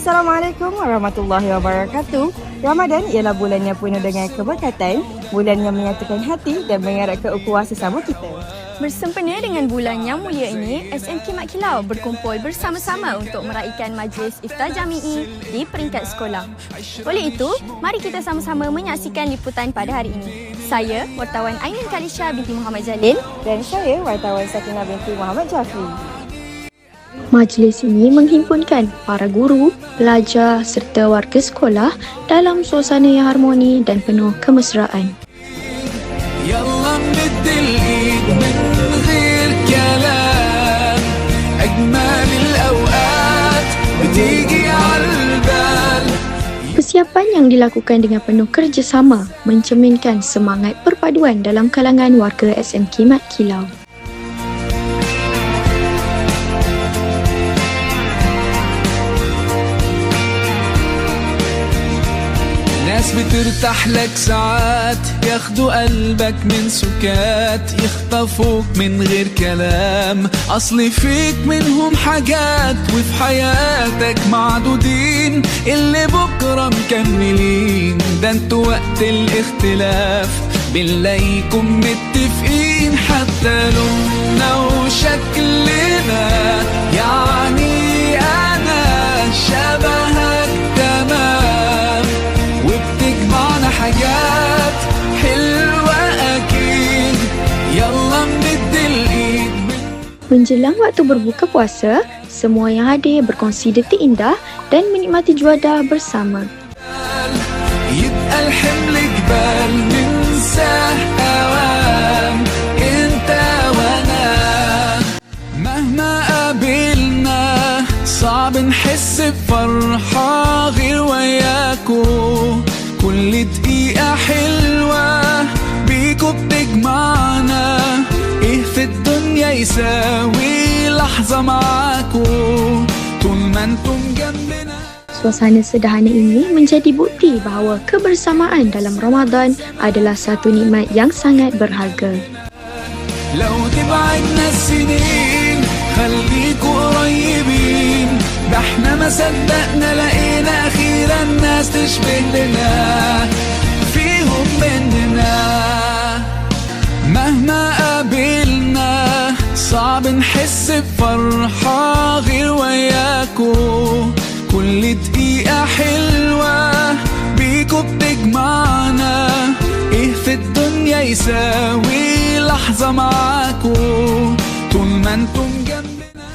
Assalamualaikum warahmatullahi wabarakatuh. Ramadan ialah bulan yang penuh dengan keberkatan, bulan yang menyatukan hati dan mengeratkan ukhuwah sesama kita. Bersempena dengan bulan yang mulia ini, SMK Mat Kilau berkumpul bersama-sama untuk meraihkan majlis iftar jami'i di peringkat sekolah. Oleh itu, mari kita sama-sama menyaksikan liputan pada hari ini. Saya, wartawan Aimin Kalisha binti Muhammad Jalil, Dan saya, wartawan Sakinah binti Muhammad Jafri. Majlis ini menghimpunkan para guru, pelajar serta warga sekolah dalam suasana yang harmoni dan penuh kemesraan. Persiapan yang dilakukan dengan penuh kerjasama mencerminkan semangat perpaduan dalam kalangan warga SMK Mat Kilau. ناس بترتاح لك ساعات ياخدوا قلبك من سكات يخطفوك من غير كلام أصلي فيك منهم حاجات وفي حياتك معدودين اللي بكرة مكملين ده انتوا وقت الاختلاف بنلاقيكم متفقين حتى لوننا وشكلنا يعني أنا شبهك تمام وبتجمعنا حاجات حلوة أكيد يلا نمد الإيد. Menjelang waktu berbuka puasa, semua yang hadir berkongsi detik indah dan menikmati juadah bersama. يبقى الحمل جبال ننساه أوام أنت وأنا مهما قابلنا صعب نحس بفرحة غير وياكو كل دقيقة حلوة بيكو بتجمعنا إيه في الدنيا يساوي لحظة معاكو طول ما انتم جنبنا. Suasana sederhana ini menjadi bukti bahawa kebersamaan dalam Ramadan adalah satu nikmat yang sangat berharga. لو تبعدنا السنين خليكوا قريبين ده احنا ما صدقنا لقينا اخيرا ناس تشبه لنا فيهم مننا مهما قابلنا صعب نحس بفرحة غير وياكو كل دقيقة حلوة بيكو بتجمعنا ايه في الدنيا يساوي لحظة معاكو طول ما انتم جنبنا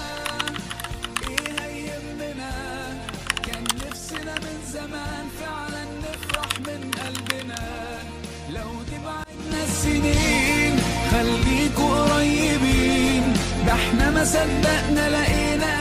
ايه هيهمنا كان نفسنا من زمان فعلا نفرح من قلبنا لو تبعدنا السنين خليكوا قريبين ده احنا ما صدقنا لقينا